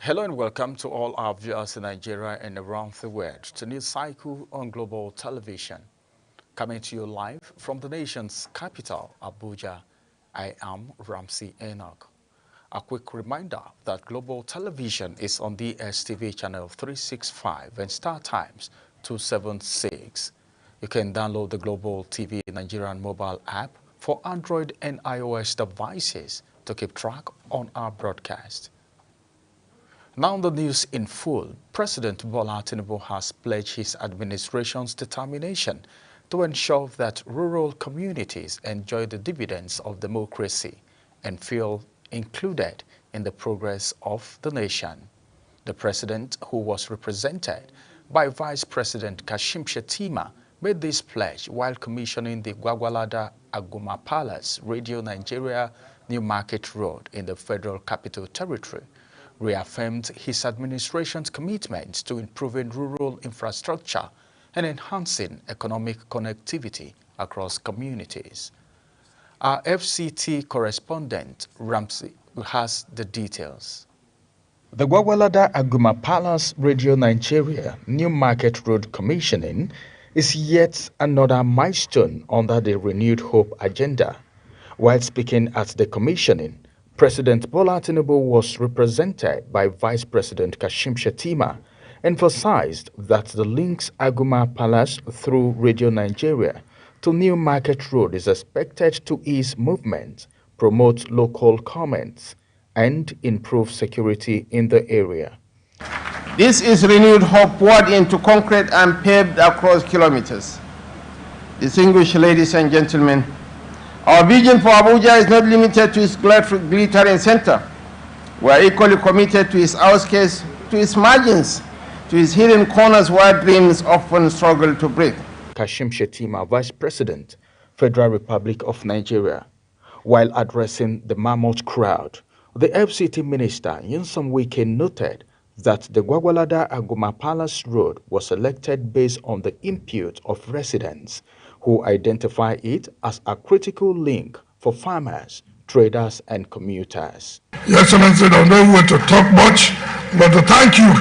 Hello and welcome to all our viewers in Nigeria and around the world to News Cycle on Global Television. Coming to you live from the nation's capital, Abuja, I am Ramsey Enoch. A quick reminder that Global Television is on DSTV channel 365 and Star Times 276. You can download the Global TV Nigerian mobile app for Android and iOS devices to keep track on our broadcast. Now the news in full. President Bola Tinubu has pledged his administration's determination to ensure that rural communities enjoy the dividends of democracy and feel included in the progress of the nation. The president, who was represented by Vice President Kashim Shettima, made this pledge while commissioning the Gwagwalada Aguma Palace, Radio Nigeria, New Market Road in the Federal Capital Territory, reaffirmed his administration's commitment to improving rural infrastructure and enhancing economic connectivity across communities. Our FCT correspondent, Ramsey, has the details. The Gwagwalada Aguma Palace Radio Nigeria New Market Road commissioning is yet another milestone under the Renewed Hope agenda. While speaking at the commissioning, President Bola Tinubu was represented by Vice President Kashim Shettima, emphasized that the links Aguma Palace through Radio Nigeria to New Market Road is expected to ease movement, promote local commerce, and improve security in the area. This is renewed hope poured into concrete and paved across kilometers. Distinguished ladies and gentlemen, our vision for Abuja is not limited to its glittering center. We are equally committed to its outskirts, to its margins, to its hidden corners where dreams often struggle to breathe. Kashim Shettima, Vice President, Federal Republic of Nigeria. While addressing the mammoth crowd, the FCT Minister Nyesom Wike noted that the Gwagwalada Aguma Palace Road was selected based on the input of residents who identify it as a critical link for farmers, traders, and commuters. Your Excellency, I don't want to talk much, but to thank you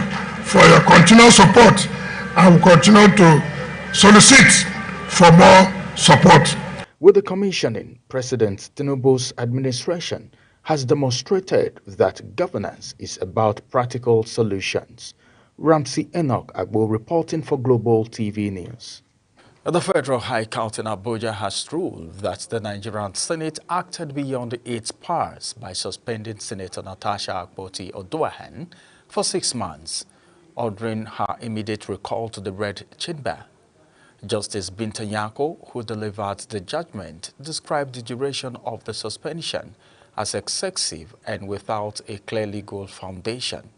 for your continual support. I will continue to solicit for more support. With the commissioning, President Tinubu's administration has demonstrated that governance is about practical solutions. Ramsey Enoch Agbo reporting for Global TV News. The Federal High Court in Abuja has ruled that the Nigerian Senate acted beyond its powers by suspending Senator Natasha Akpoti-Odoahen for 6 months, ordering her immediate recall to the Red Chamber. Justice Binta Nyako, who delivered the judgment, described the duration of the suspension as excessive and without a clear legal foundation.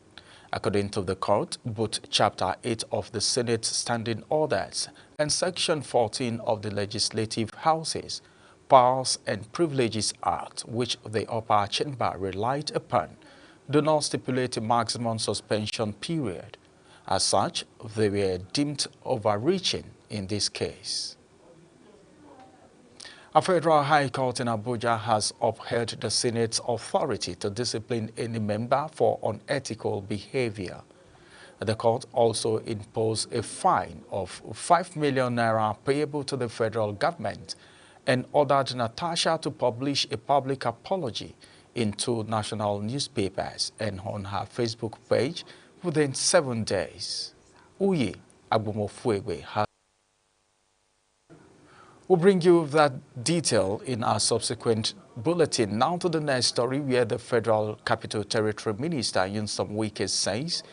According to the court, both Chapter 8 of the Senate Standing Orders and Section 14 of the Legislative Houses Powers and Privileges Act, which the upper chamber relied upon, do not stipulate a maximum suspension period. As such, they were deemed overreaching in this case. A federal high court in Abuja has upheld the Senate's authority to discipline any member for unethical behavior. The court also imposed a fine of 5 million naira payable to the federal government and ordered Natasha to publish a public apology in 2 national newspapers and on her Facebook page within 7 days. Uye Agbomofuegbe has. We'll bring you that detail in our subsequent bulletin. Now to the next story, where the Federal Capital Territory Minister Nyesom Wike says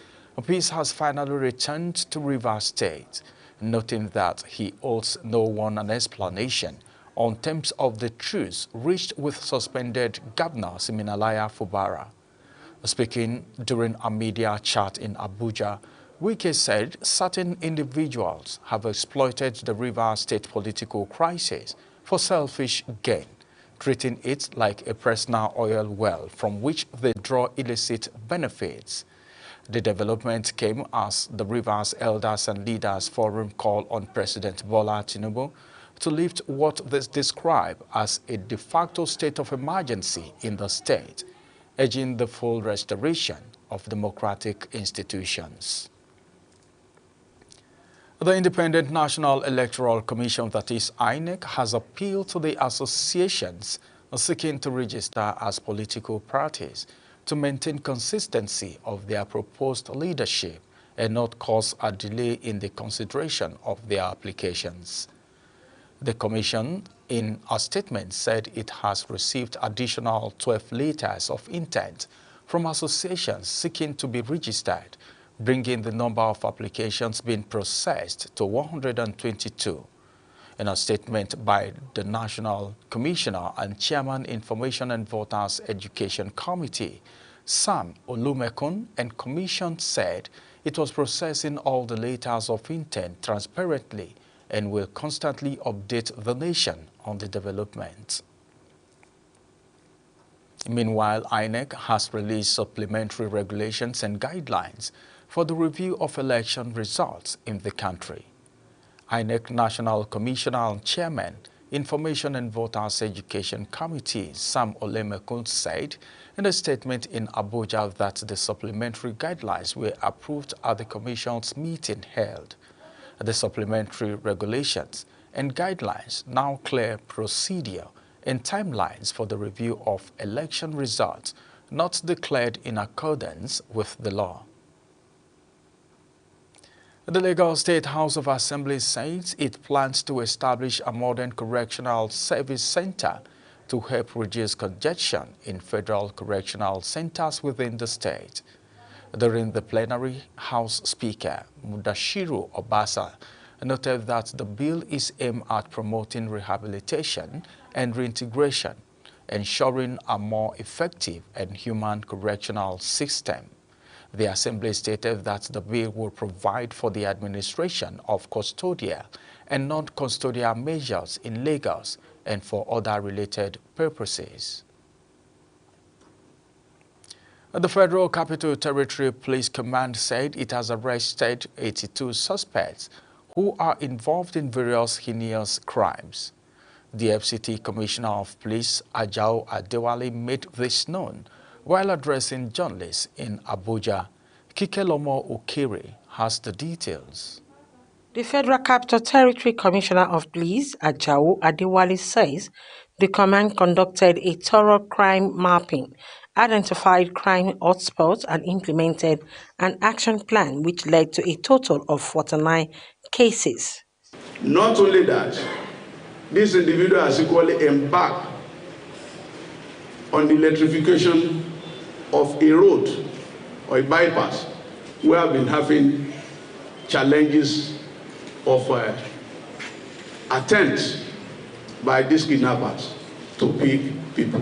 peace has finally returned to Rivers State, noting that he owes no one an explanation on terms of the truce reached with suspended Governor Siminalaya Fubara. Speaking during a media chat in Abuja, Wike said certain individuals have exploited the Rivers State political crisis for selfish gain, treating it like a personal oil well from which they draw illicit benefits. The development came as the Rivers Elders and Leaders Forum called on President Bola Tinubu to lift what they describe as a de facto state of emergency in the state, urging the full restoration of democratic institutions. The Independent National Electoral Commission, that is INEC, has appealed to the associations seeking to register as political parties to maintain consistency of their proposed leadership and not cause a delay in the consideration of their applications. The Commission, in a statement, said it has received additional 12 letters of intent from associations seeking to be registered, bringing the number of applications being processed to 122. In a statement by the National Commissioner and Chairman, Information and Voters Education Committee, Sam Olumekun, and Commission said it was processing all the letters of intent transparently and will constantly update the nation on the development. Meanwhile, INEC has released supplementary regulations and guidelines for the review of election results in the country. INEC National Commissioner and Chairman, Information and Voters Education Committee, Sam Olumekun, said in a statement in Abuja that the supplementary guidelines were approved at the Commission's meeting held. The supplementary regulations and guidelines now clear procedure and timelines for the review of election results not declared in accordance with the law. The Lagos State House of Assembly says it plans to establish a modern correctional service center to help reduce congestion in federal correctional centers within the state. During the plenary, House Speaker Mudashiru Obasa noted that the bill is aimed at promoting rehabilitation and reintegration, ensuring a more effective and human correctional system. The Assembly stated that the bill will provide for the administration of custodial and non-custodial measures in Lagos and for other related purposes. The Federal Capital Territory Police Command said it has arrested 82 suspects who are involved in various heinous crimes. The FCT Commissioner of Police, Ajao Adewale, made this known while addressing journalists in Abuja. Kikelomo Okere has the details. The Federal Capital Territory Commissioner of Police, Ajao Adewale, says the command conducted a thorough crime mapping, identified crime hotspots, and implemented an action plan which led to a total of 49 cases. Not only that, this individual has equally embarked on the electrification of a road or a bypass where I've been having challenges of attempts by these kidnappers to pick people.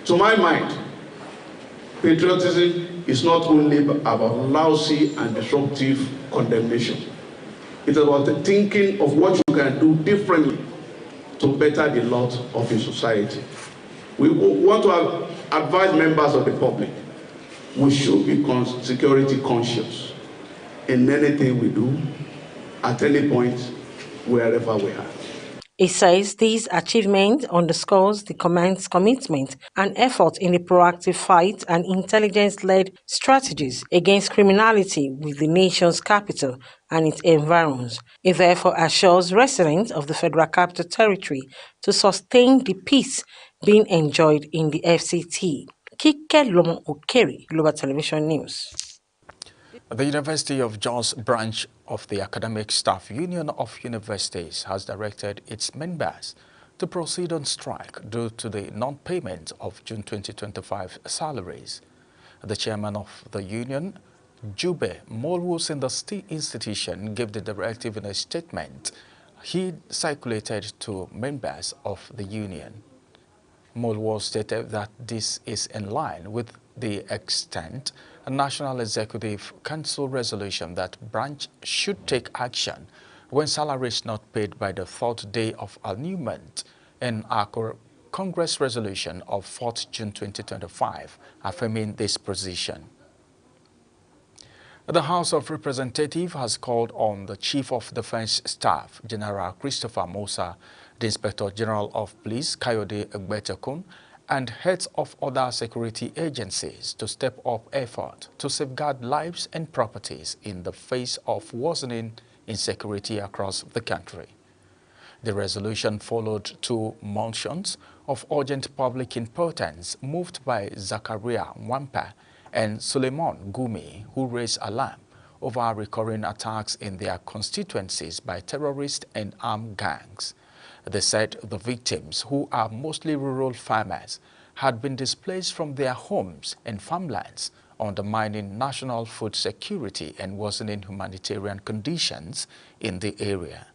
To my mind, patriotism is not only about lousy and disruptive condemnation. It's about the thinking of what you can do differently to better the lot of a society. We want to advise members of the public. We should be security conscious in anything we do, at any point, wherever we are. He says these achievements underscores the command's commitment and effort in the proactive fight and intelligence-led strategies against criminality with the nation's capital and its environs. It therefore assures residents of the Federal Capital Territory to sustain the peace being enjoyed in the FCT. Kikelomo Okere, Global Television News. The University of Jos branch of the Academic Staff Union of Universities has directed its members to proceed on strike due to the non-payment of June 2025 salaries. The chairman of the union, Jube Molwus, in the state institution, gave the directive in a statement he circulated to members of the union. Molwus stated that this is in line with the extent a National Executive Council resolution that branch should take action when salary is not paid by the 4th day of annulment, and our Congress resolution of 4th June 2025 affirming this position. The House of Representatives has called on the Chief of Defense Staff, General Christopher Musa, the Inspector General of Police, Kayode Egbetekun, and heads of other security agencies to step up effort to safeguard lives and properties in the face of worsening insecurity across the country. The resolution followed 2 motions of urgent public importance moved by Zakaria Wampa and Suleiman Gumi, who raised alarm over recurring attacks in their constituencies by terrorists and armed gangs. They said the victims, who are mostly rural farmers, had been displaced from their homes and farmlands, undermining national food security and worsening humanitarian conditions in the area.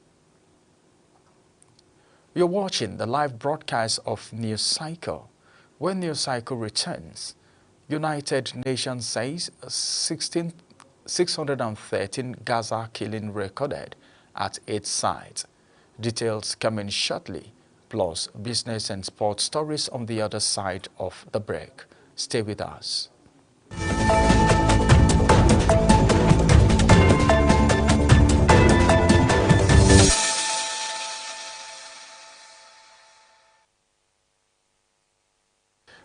You're watching the live broadcast of News Cycle. When News Cycle returns, United Nations says 613 Gaza killing recorded at 8 sites. Details coming shortly, plus business and sports stories on the other side of the break. Stay with us.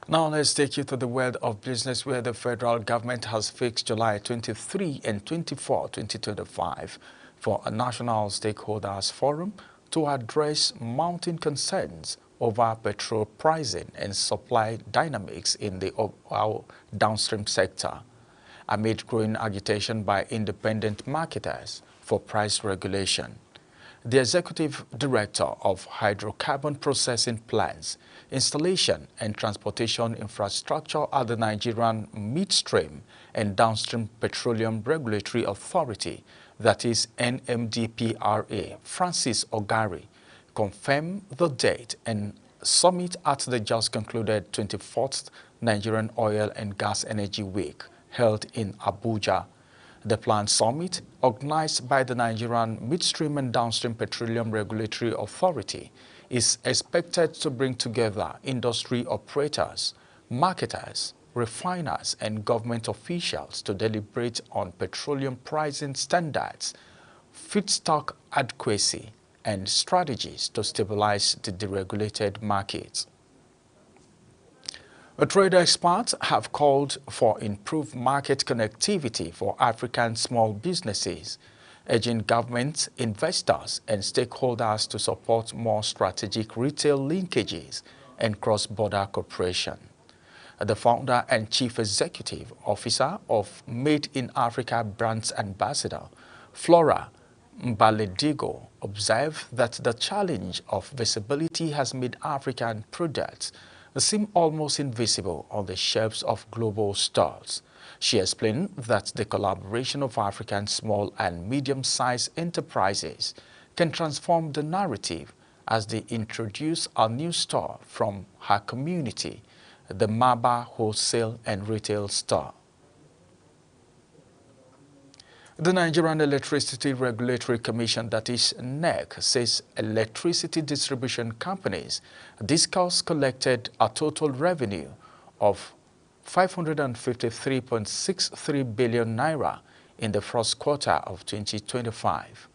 Now let's take you to the world of business, where the federal government has fixed July 23 and 24, 2025 for a national stakeholders forum to address mounting concerns over petrol pricing and supply dynamics in the downstream sector, amid growing agitation by independent marketers for price regulation. The Executive Director of Hydrocarbon Processing Plants, Installation and Transportation Infrastructure at the Nigerian Midstream and Downstream Petroleum Regulatory Authority, that is NMDPRA, Francis Ogari, confirmed the date and summit at the just concluded 24th Nigerian Oil and Gas Energy Week held in Abuja. The planned summit, organized by the Nigerian Midstream and Downstream Petroleum Regulatory Authority, is expected to bring together industry operators, marketers, refiners, and government officials to deliberate on petroleum pricing standards, feedstock adequacy, and strategies to stabilize the deregulated markets. Trade experts have called for improved market connectivity for African small businesses, urging governments, investors, and stakeholders to support more strategic retail linkages and cross-border cooperation. The founder and chief executive officer of Made in Africa Brands Ambassador, Flora Mbaledigo, observed that the challenge of visibility has made African products seem almost invisible on the shelves of global stores. She explained that the collaboration of African small and medium-sized enterprises can transform the narrative as they introduce a new store from her community, the Maba Wholesale and Retail Store. The Nigerian Electricity Regulatory Commission, that is NEC, says electricity distribution companies collected a total revenue of 553.63 billion naira in the first quarter of 2025.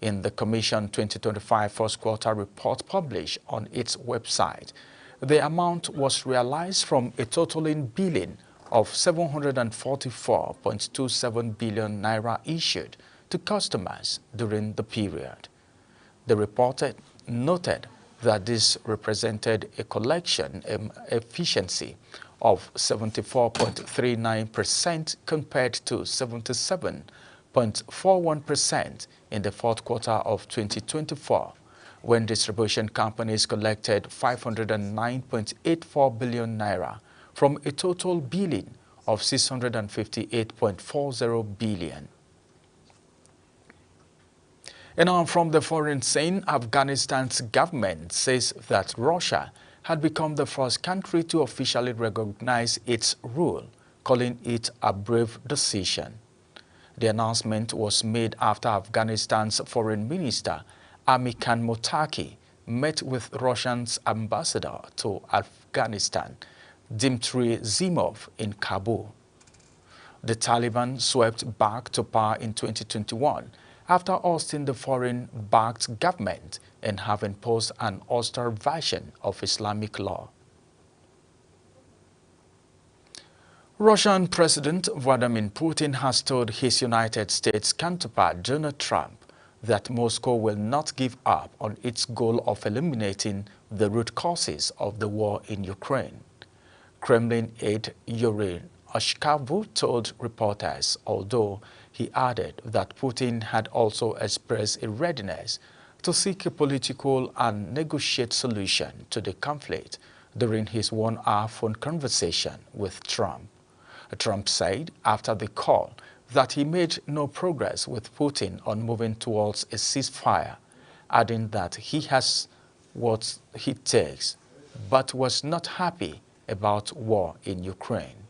In the Commission 2025 first quarter report published on its website, the amount was realized from a total in billing of 744.27 billion naira issued to customers during the period. The report noted that this represented a collection efficiency of 74.39% compared to 77.41% in the fourth quarter of 2024, when distribution companies collected 509.84 billion naira from a total billing of 658.40 billion. And now from the foreign scene, Afghanistan's government says that Russia had become the first country to officially recognize its rule, calling it a brave decision. The announcement was made after Afghanistan's Foreign Minister, Amir Khan Muttaqi, met with Russia's ambassador to Afghanistan, Dmitry Zimov, in Kabul. The Taliban swept back to power in 2021 after ousting the foreign-backed government and having imposed an austere version of Islamic law. Russian President Vladimir Putin has told his United States counterpart Donald Trump that Moscow will not give up on its goal of eliminating the root causes of the war in Ukraine. Kremlin aide Yuri Ushakov told reporters, although he added that Putin had also expressed a readiness to seek a political and negotiate solution to the conflict during his one-hour phone conversation with Trump. Trump said after the call that he made no progress with Putin on moving towards a ceasefire, adding that he has what it takes, but was not happy about war in Ukraine.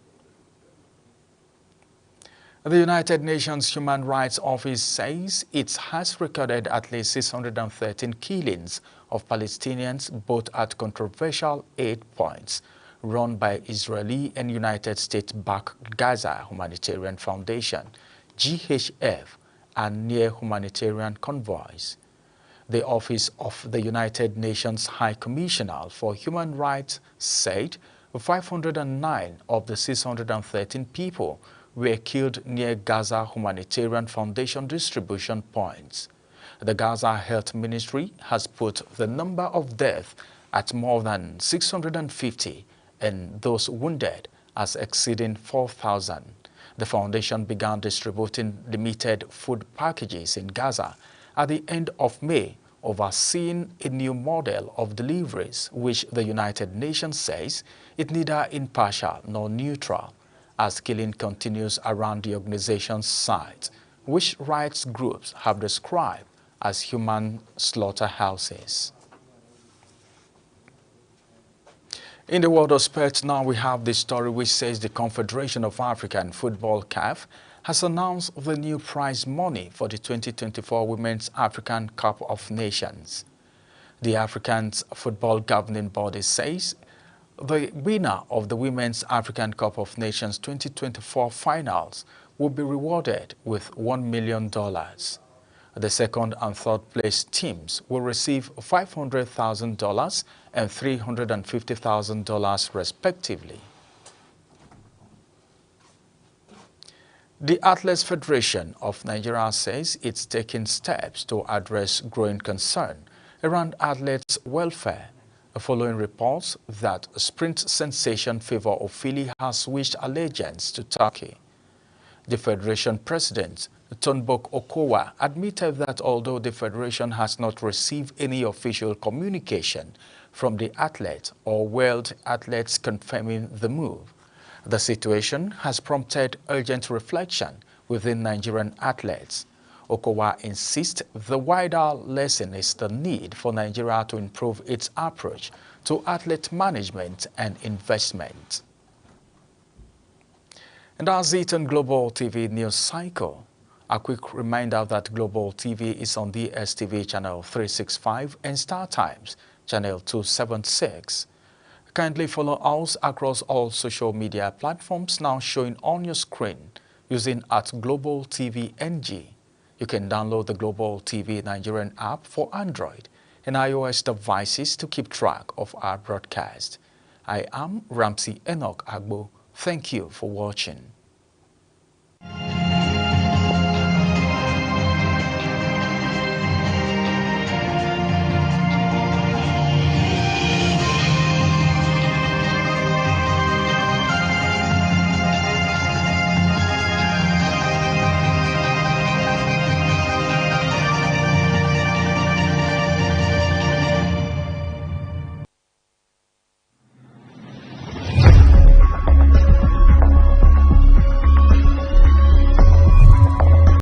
The United Nations Human Rights Office says it has recorded at least 613 killings of Palestinians, both at controversial aid points run by Israeli and United States-backed Gaza Humanitarian Foundation, GHF, and near humanitarian convoys. The Office of the United Nations High Commissioner for Human Rights said 509 of the 613 people were killed near Gaza Humanitarian Foundation distribution points. The Gaza Health Ministry has put the number of deaths at more than 650 and those wounded as exceeding 4,000. The foundation began distributing limited food packages in Gaza at the end of May, overseeing a new model of deliveries which the United Nations says is neither impartial nor neutral, as killing continues around the organization's site, which rights groups have described as human slaughterhouses. In the world of sports now, we have this story which says the Confederation of African Football (CAF) has announced the new prize money for the 2024 Women's African Cup of Nations. The African Football Governing Body says the winner of the Women's African Cup of Nations 2024 finals will be rewarded with $1 million. The second and third place teams will receive $500,000 and $350,000 respectively. The Athletes Federation of Nigeria says it's taking steps to address growing concern around athletes' welfare, following reports that sprint sensation Favour Ofili has switched allegiance to Turkey. The Federation President, Tonbok Okowa, admitted that although the Federation has not received any official communication from the athlete or world athletes confirming the move, the situation has prompted urgent reflection within Nigerian athletes. Okowa insists the wider lesson is the need for Nigeria to improve its approach to athlete management and investment. And that's it on Global TV News Cycle. A quick reminder that Global TV is on DSTV channel 365 and Star Times channel 276. Kindly follow us across all social media platforms now showing on your screen using @GlobalTVNG. You can download the Global TV Nigerian app for Android and iOS devices to keep track of our broadcast. I am Ramsey Enoch Agbo. Thank you for watching.